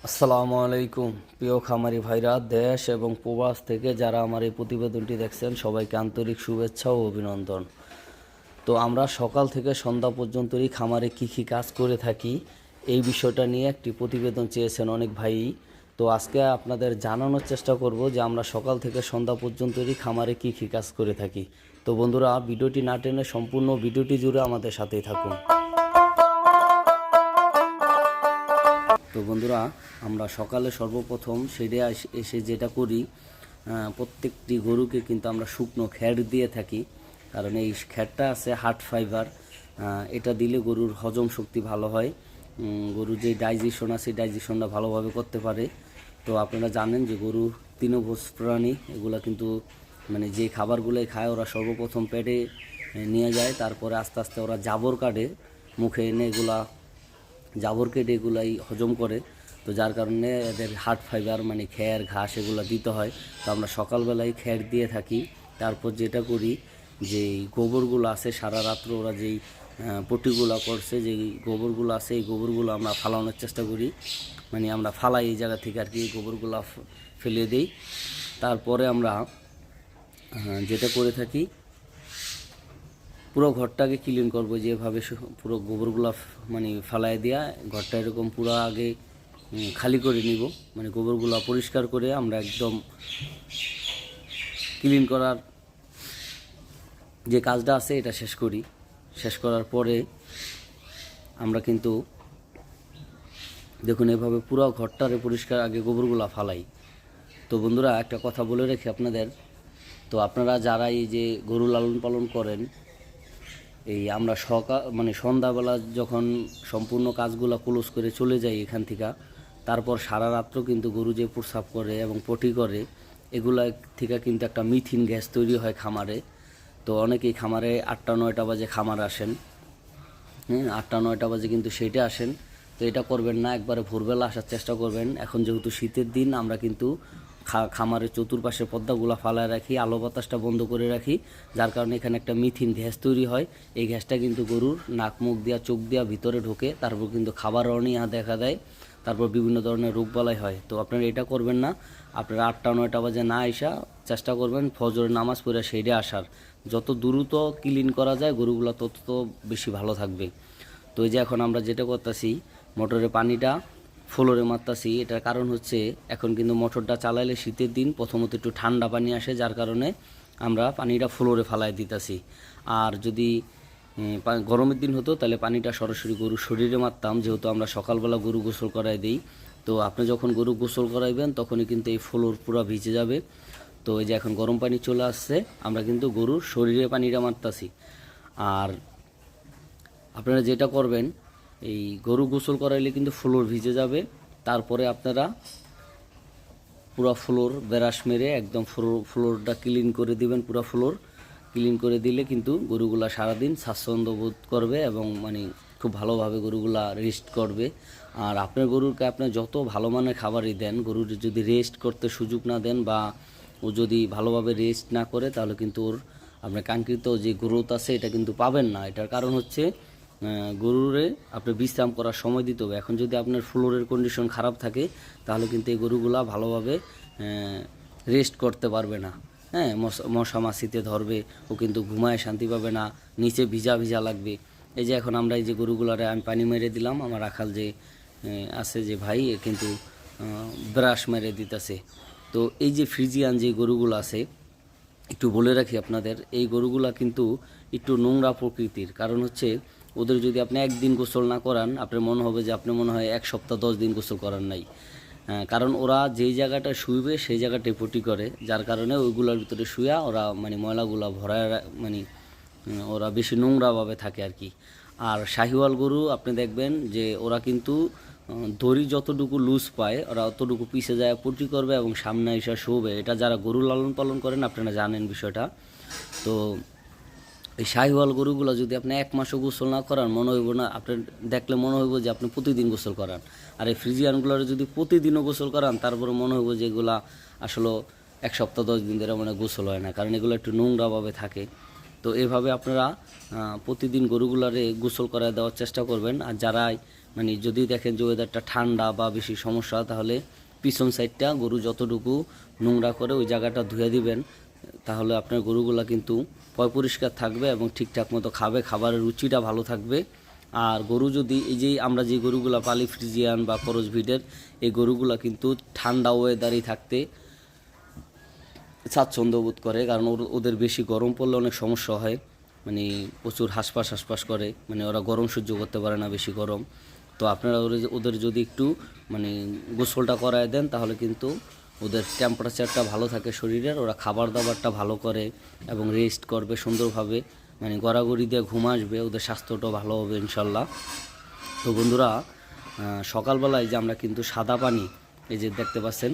আসসালামু আলাইকুম প্রিয় খামারি ভাইরা, দেশ এবং প্রবাস থেকে যারা আমার এই প্রতিবেদনটি দেখছেন সবাইকে আন্তরিক শুভেচ্ছা ও অভিনন্দন। তো আমরা সকাল থেকে সন্ধ্যা পর্যন্তই খামারে কী কাজ করে থাকি এই বিষয়টা নিয়ে একটি প্রতিবেদন চেয়েছেন অনেক ভাই। তো আজকে আপনাদের জানানোর চেষ্টা করব যে আমরা সকাল থেকে সন্ধ্যা পর্যন্তই খামারে কী কাজ করে থাকি। তো বন্ধুরা, ভিডিওটি না টেনে সম্পূর্ণ ভিডিওটি জুড়ে আমাদের সাথেই থাকুন। তো বন্ধুরা, আমরা সকালে সর্বপ্রথম সেরে এসে যেটা করি, প্রত্যেকটি গরুকে কিন্তু আমরা শুকনো খ্যার দিয়ে থাকি। কারণ এই খ্যারটা আছে হার্ট ফাইবার, এটা দিলে গরুর হজম শক্তি ভালো হয়, গরুর যে ডাইজেশন আছে ডাইজেশনটা ভালোভাবে করতে পারে। তো আপনারা জানেন যে গরু তৃণভোজ প্রাণী, এগুলা কিন্তু মানে যে খাবারগুলোই খায় ওরা সর্বপ্রথম পেটে নিয়ে যায়, তারপরে আস্তে আস্তে ওরা জাবর কাটে মুখে এনে, এগুলা জাবর কেটে এগুলাই হজম করে। তো যার কারণে এদের হার্ট ফাইবার মানে খ্যার ঘাস এগুলো দিতে হয়। তো আমরা সকালবেলায় খ্যার দিয়ে থাকি। তারপর যেটা করি, যে গোবরগুলো আছে সারা রাত্র ওরা যেই পটিগুলো করছে, যে গোবরগুলো আছে এই গোবরগুলো আমরা ফালানোর চেষ্টা করি, মানে আমরা ফালাই এই জায়গা থেকে আর কি, গোবরগুলো ফেলে দিই। তারপরে আমরা যেটা করে থাকি, পুরো ঘরটাকে ক্লিন করবো, যেভাবে পুরো গোবরগুলো মানে ফালাই দেওয়া ঘরটা এরকম পুরো আগে খালি করে নিব, মানে গোবরগুলো পরিষ্কার করে আমরা একদম ক্লিন করার যে কাজটা আছে এটা শেষ করি। শেষ করার পরে আমরা কিন্তু দেখুন এভাবে পুরো ঘরটারে পরিষ্কার আগে গোবরগুলো ফালাই। তো বন্ধুরা, একটা কথা বলে রাখি আপনাদের, তো আপনারা যারা এই যে গরু লালন পালন করেন, এই আমরা মানে সন্ধ্যাবেলা যখন সম্পূর্ণ কাজগুলো ক্লোজ করে চলে যাই এখান থেকে, তারপর সারা রাত্র কিন্তু গরু যে প্রস্রাব করে এবং পটি করে, এগুলা থেকে কিন্তু একটা মিথিন গ্যাস তৈরি হয় খামারে। তো অনেকেই খামারে 8টা-9টা বাজে খামার আসেন, 8টা-9টা বাজে কিন্তু সেইটা আসেন। তো এটা করবেন না, একবারে ভোরবেলা আসার চেষ্টা করবেন। এখন যেহেতু শীতের দিন, আমরা কিন্তু খামারের চতুর্পাশে পর্দাগুলো ফালায় রাখি, আলো বাতাসটা বন্ধ করে রাখি, যার কারণে এখানে একটা মিথিন গ্যাস তৈরি হয়। এই গ্যাসটা কিন্তু গরুর নাক মুখ দিয়া চোখ দিয়া ভিতরে ঢোকে, তারপর কিন্তু খাবার অনীহা দেখা দেয়, তারপর বিভিন্ন ধরনের রোগবালাই হয়। তো আপনারা এটা করবেন না, আপনারা 8টা-9টা বাজে না আসা চেষ্টা করবেন, ফজরের নামাজ পড়ে সেইটা আসার। যত দ্রুত ক্লিন করা যায় গরুগুলো তত বেশি ভালো থাকবে। তো এই যে এখন আমরা যেটা করতেছি, মোটরের পানিটা ফ্লোরে মারতাছি। এটার কারণ হচ্ছে এখন কিন্তু মোটরটা চালাইলে শীতের দিন প্রথমত একটু ঠান্ডা পানি আসে, যার কারণে আমরা পানিটা ফ্লোরে ফালাই দিতেছি। আর যদি গরমের দিন হতো তাহলে পানিটা সরাসরি গরুর শরীরে মারতাম, যেহেতু আমরা সকালবেলা গরু গোসল করাই দিই। তো আপনি যখন গরু গোসল করাইবেন তখনই কিন্তু এই ফ্লোর পুরো ভিজে যাবে। তো এই যে এখন গরম পানি চলে আসছে, আমরা কিন্তু গরুর শরীরে পানিটা মারতাছি। আর আপনারা যেটা করবেন, এই গরু গোসল করাইলে কিন্তু ফ্লোর ভিজে যাবে, তারপরে আপনারা পুরো ফ্লোর ব্রাশ মেরে একদম ফ্লোরটা ক্লিন করে দিবেন। পুরো ফ্লোর ক্লিন করে দিলে কিন্তু গরুগুলা সারাদিন স্বাচ্ছন্দ্য বোধ করবে এবং মানে খুব ভালোভাবে গরুগুলা রেস্ট করবে। আর আপনার গরুকে আপনি যত ভালো মানের খাবারই দেন, গরুর যদি রেস্ট করতে সুযোগ না দেন বা ও যদি ভালোভাবে রেস্ট না করে, তাহলে কিন্তু ওর আপনার কাঙ্ক্ষিত যে গ্রোথ আছে এটা কিন্তু পাবেন না। এটার কারণ হচ্ছে গরুরে আপনি বিশ্রাম করার সময় দিতে হবে। এখন যদি আপনার ফ্লোরের কন্ডিশন খারাপ থাকে, তাহলে কিন্তু এই গরুগুলা ভালোভাবে রেস্ট করতে পারবে না। হ্যাঁ, মশা মাছিতে ধরবে, ও কিন্তু ঘুমায় শান্তি পাবে না, নিচে ভিজা ভিজা লাগবে। এই যে এখন আমরা এই যে গরুগুলারে আমি পানি মেরে দিলাম, আমার রাখাল যে আছে যে ভাই, এ কিন্তু ব্রাশ মেরে দিতেছে। তো এই যে ফ্রিজিয়ান যে গরুগুলো আছে, একটু বলে রাখি আপনাদের, এই গরুগুলা কিন্তু একটু নোংরা প্রকৃতির। কারণ হচ্ছে ওদের যদি আপনি একদিন গোসল না করান, আপনার মনে হবে যে আপনি মনে হয় 1 সপ্তাহ 10 দিন গোসল করার নাই। কারণ ওরা যেই জায়গাটা শুইবে সেই জায়গাটাই পটি করে, যার কারণে ওইগুলোর ভিতরে শুয়া ওরা মানে ময়লাগুলা ভরায় মানে ওরা বেশি নোংরাভাবে থাকে আর কি। আর শাহিওয়াল গরু আপনি দেখবেন যে ওরা কিন্তু দড়ি যতটুকু লুজ পায় ওরা অতটুকু পিছে যায় পটি করবে এবং সামনে এসে শোবে। এটা যারা গরু লালন পালন করেন আপনারা জানেন বিষয়টা। তো এই শাহিওয়াল গরুগুলো যদি আপনি 1 মাসও গোসল না করান, মনে হইব না, আপনার দেখলে মনে হইব যে আপনি প্রতিদিন গোসল করান। আর এই ফ্রিজিয়ানগুলোর যদি প্রতিদিনও গোসল করান, তারপরে মনে হইব যে এগুলা আসলে 1 সপ্তাহ 10 দিন ধরে মানে গোসল হয় না, কারণ এগুলো একটু নোংরাভাবে থাকে। তো এভাবে আপনারা প্রতিদিন গরুগুলারে গোসল করায় দেওয়ার চেষ্টা করবেন। আর যারা মানে যদি দেখেন যে ওয়েদারটা ঠান্ডা বা বেশি সমস্যা, তাহলে পিছন সাইডটা গরু যতটুকু নোংরা করে ওই জায়গাটা ধুয়ে দিবেন, তাহলে আপনার গরুগুলা কিন্তু পরিষ্কার থাকবে এবং ঠিকঠাক মতো খাবে, খাবারের রুচিটা ভালো থাকবে। আর গরু যদি এই যে আমরা যে গরুগুলা পালি ফ্রিজিয়ান বা করজ ব্রিডের, এই গরুগুলা কিন্তু ঠান্ডা ওয়েদারই থাকতে স্বাচ্ছন্দ্য বোধ করে, কারণ ওদের বেশি গরম পড়লে অনেক সমস্যা হয়, মানে প্রচুর হাঁসফাঁস করে, মানে ওরা গরম সহ্য করতে পারে না বেশি গরম। তো আপনারা ওদের যদি একটু মানে গোসলটা করায় দেন, তাহলে কিন্তু ওদের টেম্পারেচারটা ভালো থাকে শরীরের, ওরা খাবার দাবারটা ভালো করে এবং রেস্ট করবে সুন্দরভাবে, মানে গড়াগড়ি দিয়ে ঘুম আসবে, ওদের স্বাস্থ্যটাও ভালো হবে ইনশাল্লাহ। তো বন্ধুরা, সকালবেলায় যে আমরা কিন্তু সাদা পানি, এই যে দেখতে পাচ্ছেন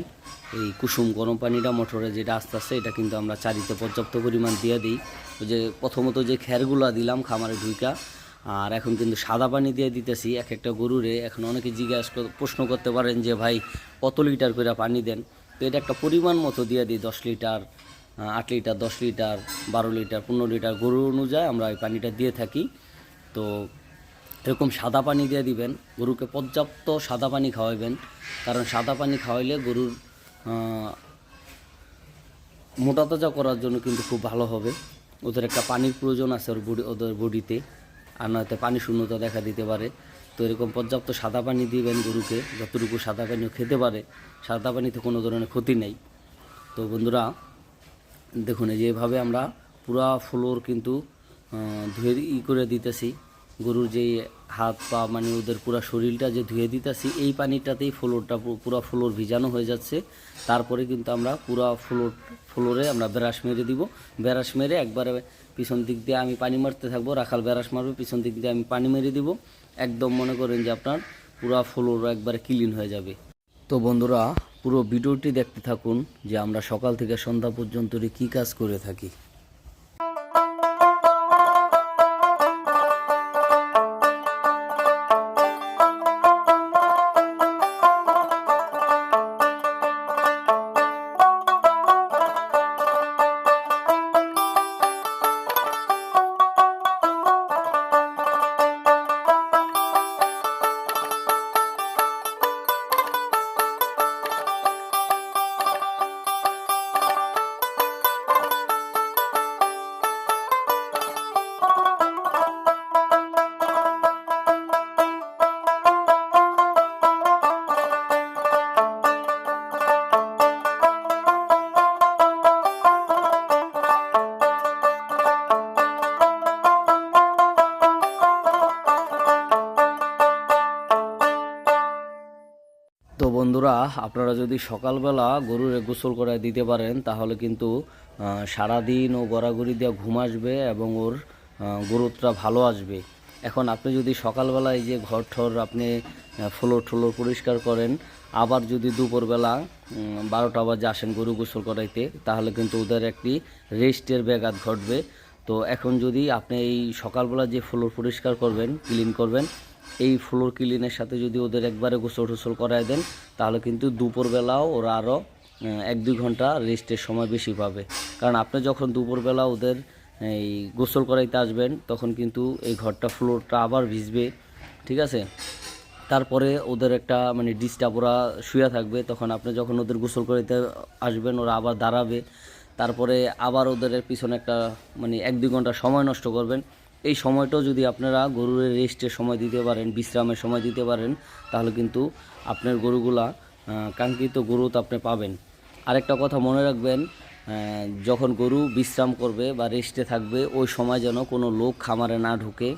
এই কুসুম গরম পানিটা মোটরে যেটা আস্তে আস্তে, এটা কিন্তু আমরা চারিতে পর্যাপ্ত পরিমাণ দিয়ে দিই। ওই যে প্রথমত যে খ্যারগুলা দিলাম খামারে ঢুইকা, আর এখন কিন্তু সাদা পানি দিয়ে দিতেছি এক একটা গরুরে। এখন অনেকে প্রশ্ন করতে পারেন যে ভাই কত লিটার করে পানি দেন, তো এটা একটা পরিমাণ মতো দিয়ে দিই, 10 litre, 8 litre, 10 litre, 12 litre, 15 litre গরু অনুযায়ী আমরা এই পানিটা দিয়ে থাকি। তো এরকম সাদা পানি দিয়ে দিবেন, গরুকে পর্যাপ্ত সাদা পানি খাওয়াবেন, কারণ সাদা পানি খাওয়াইলে গরুর মোটা তাজা করার জন্য কিন্তু খুব ভালো হবে। ওদের একটা পানির প্রয়োজন আছে ওদের বডিতে, আর নয়তো পানি শূন্যতা দেখা দিতে পারে। তো এরকম পর্যাপ্ত সাদা পানি দিবেন গরুকে, যতটুকু সাদা পানিও খেতে পারে, সাদা পানিতে কোনো ধরনের ক্ষতি নেই। তো বন্ধুরা দেখুন, এই যেভাবে আমরা পুরা ফ্লোর কিন্তু ধুয়ে করে দিতেছি, গরুর যেই হাত পা মানে ওদের পুরো শরীরটা যে ধুয়ে দিতেছি, এই পানিটাতেই পুরো ফ্লোর ভিজানো হয়ে যাচ্ছে। তারপরে কিন্তু আমরা পুরো ফ্লোরে আমরা ব্রাশ মেরে দিব, ব্রাশ মেরে একবারে পিছন দিক দিয়ে আমি পানি মারতে থাকবো, রাখাল ব্রাশ মারবে, পিছন দিক দিয়ে আমি পানি মেরে দিব, একদম মনে করেন যে আপনার পুরো ফ্লোর একবারে ক্লিন হয়ে যাবে। তো বন্ধুরা পুরো ভিডিওটি দেখতে থাকুন যে আমরা সকাল থেকে সন্ধ্যা পর্যন্ত কী কাজ করে থাকি। তো বন্ধুরা, আপনারা যদি সকালবেলা গরুর গোসল করে দিতে পারেন, তাহলে কিন্তু সারাদিন ও গড়াগড়ি দিয়ে ঘুম আসবে এবং ওর গ্রোথটা ভালো আসবে। এখন আপনি যদি সকালবেলায় যে ঘর ঠর আপনি ফ্লোর পরিষ্কার করেন, আবার যদি দুপুরবেলা 12টা বাজে আসেন গরু গোসল করাইতে, তাহলে কিন্তু ওদের একটি রেস্টের ব্যাঘাত ঘটবে। তো এখন যদি আপনি এই সকালবেলা যে ফ্লোর পরিষ্কার করবেন, ক্লিন করবেন, এই ফ্লোর ক্লিনের সাথে যদি ওদের একবারে গোসল টোসল করায় দেন, তাহলে কিন্তু দুপুরবেলাও ওরা আরও 1-2 ঘন্টা রেস্টের সময় বেশি পাবে। কারণ আপনি যখন দুপুরবেলা ওদের এই গোসল করাইতে আসবেন, তখন কিন্তু এই ঘরটা ফ্লোরটা আবার ভিজবে, ঠিক আছে। তারপরে ওদের একটা মানে ডিস্টার্ব, ওরা শুয়ে থাকবে, তখন আপনি যখন ওদের গোসল করাইতে আসবেন ওরা আবার দাঁড়াবে, তারপরে আবার ওদের পিছনে একটা মানে 1-2 ঘন্টা সময় নষ্ট করবেন। এই সময়টাও যদি আপনারা গরুর রেস্টের সময় দিতে পারেন, বিশ্রামের সময় দিতে পারেন, তাহলে কিন্তু আপনার গরুগুলা কাঙ্ক্ষিত গ্রোথ আপনি পাবেন। আরেকটা কথা মনে রাখবেন, যখন গরু বিশ্রাম করবে বা রেস্টে থাকবে, ওই সময় যেন কোনো লোক খামারে না ঢুকে,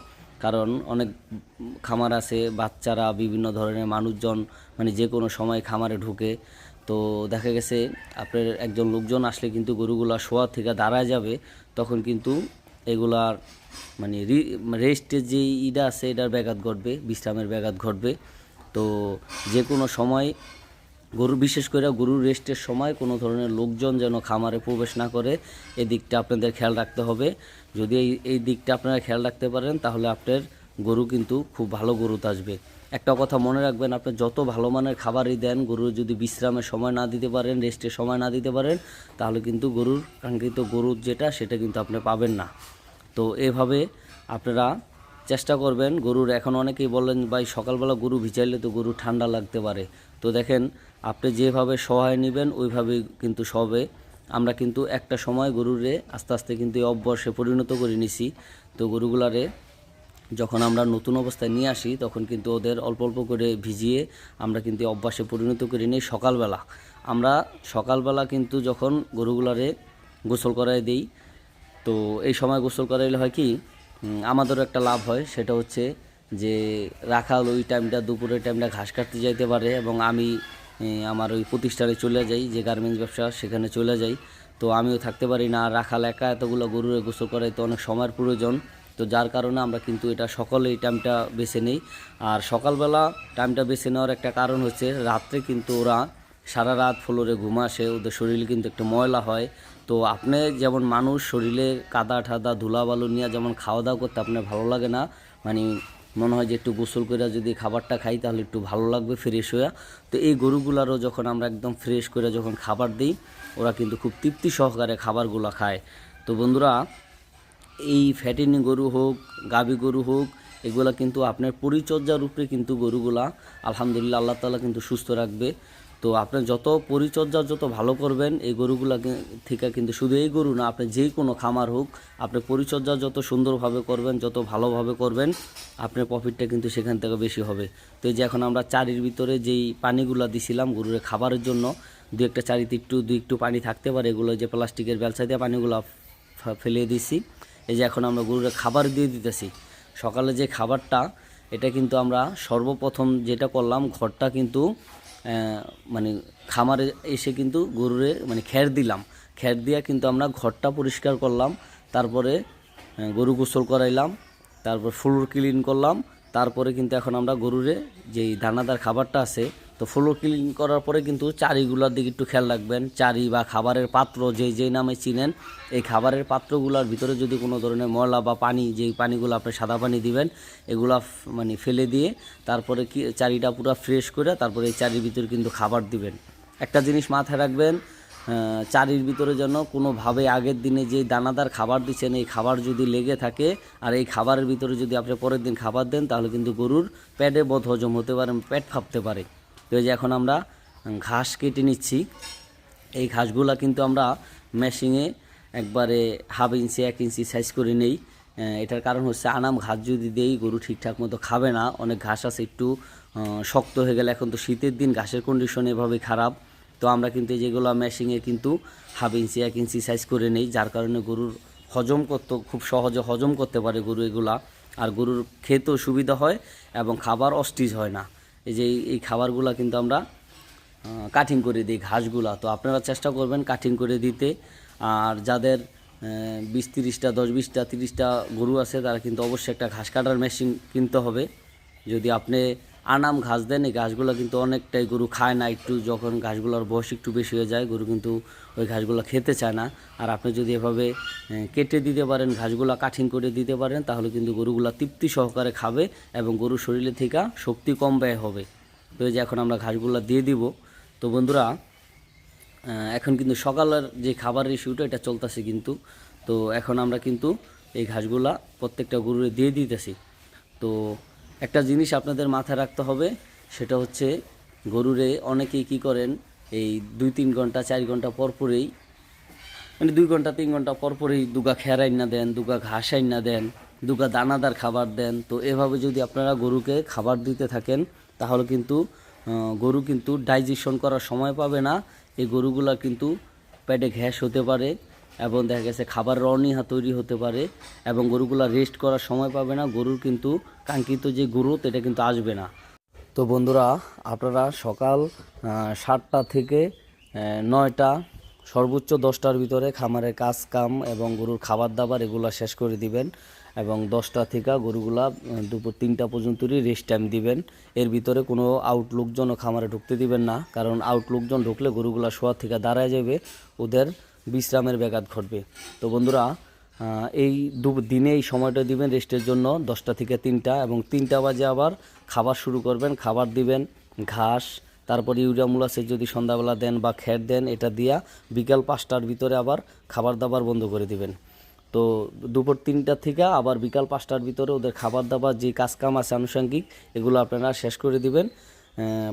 কারণ অনেক খামার আছে বাচ্চারা বিভিন্ন ধরনের মানুষজন মানে যে কোনো সময় খামারে ঢুকে। তো দেখা গেছে আপনার একজন লোকজন আসলে কিন্তু গরুগুলা শোয়া থেকে দাঁড়ায় যাবে, তখন কিন্তু এগুলার মানে রেস্টের যে ইটা আছে এটার ব্যাঘাত ঘটবে, বিশ্রামের ব্যাঘাত ঘটবে। তো যে কোনো সময় বিশেষ করে গরুর রেস্টের সময় কোনো ধরনের লোকজন যেন খামারে প্রবেশ না করে, এই দিকটা আপনাদের খেয়াল রাখতে হবে। যদি এই দিকটা আপনারা খেয়াল রাখতে পারেন, তাহলে আপনার গরু কিন্তু খুব ভালো গ্রোথ আসবে। একটা কথা মনে রাখবেন, আপনি যত ভালো মানের খাবারই দেন, গরুর যদি বিশ্রামের সময় না দিতে পারেন, রেস্টের সময় না দিতে পারেন, তাহলে কিন্তু গরুর কাঙ্ক্ষিত গ্রোথ যেটা সেটা কিন্তু আপনি পাবেন না। তো এভাবে আপনারা চেষ্টা করবেন গরুর, এখন অনেকেই বলেন ভাই সকালবেলা গরু ভিজাইলে তো গরু ঠান্ডা লাগতে পারে। তো দেখেন আপনি যেভাবে সহায় নেবেন ওইভাবেই কিন্তু সবে। আমরা কিন্তু একটা সময় গরুরে আস্তে আস্তে কিন্তু এই অভ্যাসে পরিণত করে নিছি। তো গরুগুলারে যখন আমরা নতুন অবস্থায় নিয়ে আসি তখন কিন্তু ওদের অল্প অল্প করে ভিজিয়ে আমরা কিন্তু অভ্যাসে পরিণত করে নিই। সকালবেলা আমরা সকালবেলা কিন্তু যখন গরুগুলারে গোসল করাই দিই, তো এই সময় গোসল করাইলে হয় কি আমাদেরও একটা লাভ হয়, সেটা হচ্ছে যে রাখাল ওই টাইমটা দুপুরের টাইমটা ঘাস কাটতে যাইতে পারে এবং আমি আমার ওই প্রতিষ্ঠানে চলে যাই, যে গার্মেন্টস ব্যবসা সেখানে চলে যাই। তো আমিও থাকতে পারি না, রাখাল একা এতগুলো গরুরে গোসল করাইতে অনেক সময়ের প্রয়োজন। তো যার কারণে আমরা কিন্তু এটা সকলে এই টাইমটা বেছে নিই। আর সকালবেলা টাইমটা বেছে নেওয়ার একটা কারণ হচ্ছে রাত্রে কিন্তু ওরা সারা রাত ফ্লোরে ঘুমা আসে, ওদের শরীরে কিন্তু একটু ময়লা হয়। তো আপনি যেমন মানুষ শরীরে কাদা ঠাদা ধুলাবালু নিয়ে যেমন খাওয়া দাওয়া করতে আপনার ভালো লাগে না, মানে মনে হয় যে একটু গোসল করে যদি খাবারটা খাই তাহলে একটু ভালো লাগবে ফ্রেশ হয়ে। তো এই গরুগুলারও যখন আমরা একদম ফ্রেশ করে যখন খাবার দিই ওরা কিন্তু খুব তৃপ্তি সহকারে খাবারগুলো খায়। তো বন্ধুরা, এই ফ্যাটিনি গরু হোক গাভী গরু হোক এগুলা কিন্তু আপনার পরিচর্যার উপরে কিন্তু গরুগুলা আলহামদুলিল্লাহ আল্লাহ তাআলা কিন্তু সুস্থ রাখবে। তো আপনি যত পরিচর্যা যত ভালো করবেন এই গরুগুলা থেকে কিন্তু শুধু এই গরু না, আপনি যেই কোনো খামার হোক আপনি পরিচর্যা যত সুন্দরভাবে করবেন যত ভালোভাবে করবেন আপনার প্রফিটটা কিন্তু সেখান থেকে বেশি হবে। তো এই যে এখন আমরা চারির ভিতরে যেই পানিগুলা দিছিলাম গরুর খাবারের জন্য, দু একটা চারিতে একটু একটু পানি থাকতে পারে, এগুলো যে প্লাস্টিকের বেলসা দিয়ে পানিগুলো ফেলে দিছি। এই যে এখন আমরা গরুর খাবার দিয়ে দিতেছি সকালে যে খাবারটা, এটা কিন্তু আমরা সর্বপ্রথম যেটা করলাম ঘরটা কিন্তু মানে খামারে এসে কিন্তু গরুরে মানে খ্যার দিলাম, খ্যার দিয়া কিন্তু আমরা ঘরটা পরিষ্কার করলাম, তারপরে গরু গোসল করাইলাম, তারপর ফ্লোর ক্লিন করলাম, তারপরে কিন্তু এখন আমরা গরুরে যেই দানাদার খাবারটা আছে তো ফ্লোর ক্লিন করার পরে কিন্তু চারিগুলোর দিকে একটু খেয়াল রাখবেন। চারি বা খাবারের পাত্র যেই নামে চিনেন, এই খাবারের পাত্রগুলোর ভিতরে যদি কোনো ধরনের ময়লা বা পানি, যেই পানিগুলো আপনি সাদা পানি দিবেন এগুলা মানে ফেলে দিয়ে তারপরে কি চারিটা পুরো ফ্রেশ করে তারপরে এই চারির ভিতরে কিন্তু খাবার দিবেন। একটা জিনিস মাথায় রাখবেন, চারির ভিতরে যেন কোনোভাবে আগের দিনে যে দানাদার খাবার দিচ্ছেন এই খাবার যদি লেগে থাকে আর এই খাবারের ভিতরে যদি আপনি পরের দিন খাবার দেন তাহলে কিন্তু গরুর পেটে বদ হজম হতে পারে, পেট ফাঁপতে পারে। তো এই যে এখন আমরা ঘাস কেটে নিচ্ছি, এই ঘাসগুলা কিন্তু আমরা মেশিনে একবারে 1/2 ইঞ্চি 1 ইঞ্চি সাইজ করে নেই। এটার কারণ হচ্ছে আনাম ঘাস যদি দেই গরু ঠিকঠাক মতো খাবে না, অনেক ঘাস আছে একটু শক্ত হয়ে গেলে, এখন তো শীতের দিন ঘাসের কন্ডিশন এভাবেই খারাপ। তো আমরা কিন্তু যেগুলো মেশিনে কিন্তু 1/2 ইঞ্চি 1 ইঞ্চি সাইজ করে নেই, যার কারণে গরুর হজম করতে খুব সহজে হজম করতে পারে গরু এগুলা, আর গরুর খেতেও সুবিধা হয় এবং খাবার অস্টিজ হয় না। এই যে এই খাবারগুলা কিন্তু আমরা কাটিং করে দিই ঘাসগুলা। তো আপনারা চেষ্টা করবেন কাটিং করে দিতে। আর যাদের 20-30টা 10-20টা 30টা গরু আছে তারা কিন্তু অবশ্যই একটা ঘাস কাটার মেশিন কিনতে হবে। যদি আপনি আনাম ঘাস দেন এই ঘাসগুলো কিন্তু অনেকটাই গরু খায় না, একটু যখন ঘাসগুলোর বয়স একটু বেশি হয়ে যায় গরু কিন্তু ওই ঘাসগুলো খেতে চায় না। আর আপনি যদি এভাবে কেটে দিতে পারেন ঘাসগুলো কাটিং করে দিতে পারেন তাহলে কিন্তু গরুগুলো তৃপ্তি সহকারে খাবে এবং গরুর শরীরে থেকে শক্তি কম ব্যয় হবে। তো এই যে এখন আমরা ঘাসগুলো দিয়ে দিব। তো বন্ধুরা, এখন কিন্তু সকালের যে খাবারের ইস্যুটা এটা চলতেছে কিন্তু, তো এখন আমরা কিন্তু এই ঘাসগুলা প্রত্যেকটা গরুরে দিয়ে দিতেছি। তো একটা জিনিস আপনাদের মাথায় রাখতে হবে, সেটা হচ্ছে গরুরে অনেকেই কি করেন এই 2-3 ঘন্টা 4 ঘন্টা পরপরেই, মানে 2 ঘন্টা 3 ঘন্টা পরপরেই দুগা খের আইনা দেন, দুগা ঘাস আইনা দেন, দুগা দানাদার খাবার দেন। তো এভাবে যদি আপনারা গরুকে খাবার দিতে থাকেন তাহলে কিন্তু গরু কিন্তু ডাইজেশন করার সময় পাবে না, এই গরুগুলা কিন্তু পেটে গ্যাস হতে পারে এবং দেখা গেছে খাবারের অনীহা তৈরি হতে পারে এবং গরুগুলা রেস্ট করার সময় পাবে না, গরুর কিন্তু কাঙ্ক্ষিত যে গ্রোথ এটা কিন্তু আসবে না। তো বন্ধুরা, আপনারা সকাল 7টা থেকে 9টা সর্বোচ্চ 10টার ভিতরে খামারের কাজ কাম এবং গরুর খাবার দাবার এগুলো শেষ করে দিবেন এবং 10টা থেকে গরুগুলা দুপুর 3টা পর্যন্তই রেস্ট টাইম দিবেন। এর ভিতরে কোনো আউট লোকজনও খামারে ঢুকতে দিবেন না, কারণ আউট লোকজন ঢুকলে গরুগুলা শোয়া থেকে দাঁড়ায় যাবে, ওদের বিশ্রামের ব্যাঘাত ঘটবে। তো বন্ধুরা, এই দিনে এই সময়টা দিবেন রেস্টের জন্য 10টা থেকে 3টা এবং 3টা বাজে আবার খাবার শুরু করবেন, খাবার দিবেন ঘাস, তারপর ইউরিয়া মুলাসের যদি সন্ধ্যাবেলা দেন বা খ্যার দেন এটা দিয়া বিকাল 5টার ভিতরে আবার খাবার দাবার বন্ধ করে দিবেন। তো দুপুর 3টা থেকে আবার বিকাল 5টার ভিতরে ওদের খাবার দাবার যে কাজকাম আছে আনুষঙ্গিক এগুলো আপনারা শেষ করে দিবেন।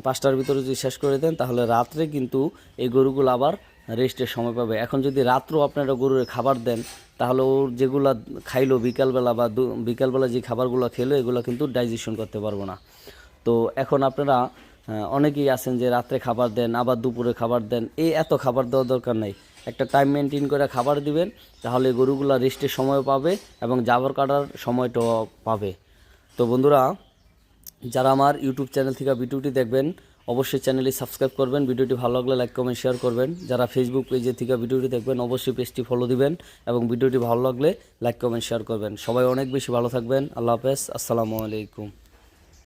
5টার ভিতরে যদি শেষ করে দেন তাহলে রাত্রে কিন্তু এই গরুগুলো আবার রেস্টের সময় পাবে। এখন যদি রাত্রেও আপনারা গরুর খাবার দেন তাহলে ওর যেগুলা খাইলো বিকালবেলা বা বিকালবেলা যে খাবারগুলো খেলো এগুলো কিন্তু ডাইজেশন করতে পারবো না। তো এখন আপনারা অনেকেই আছেন যে রাত্রে খাবার দেন আবার দুপুরে খাবার দেন, এত খাবার দেওয়ার দরকার নেই। একটা টাইম মেনটেন করে খাবার দিবেন, তাহলে গরুগুলা রেস্টের সময় পাবে এবং জাবর কাটার সময়টাও পাবে। তো বন্ধুরা, যারা আমার ইউটিউব চ্যানেল থেকে ভিডিওটি দেখবেন অবশ্যই চ্যানেলটি সাবস্ক্রাইব করবেন, ভিডিওটি ভালো লাগলে লাইক কমেন্ট শেয়ার করবেন। যারা ফেসবুক পেজে থেকে ভিডিওটি দেখবেন অবশ্যই পেজটি ফলো দিবেন এবং ভিডিওটি ভালো লাগলে লাইক কমেন্ট শেয়ার করবেন। সবাই অনেক বেশি ভালো থাকবেন। আল্লাহ হাফেজ, আসসালামু আলাইকুম।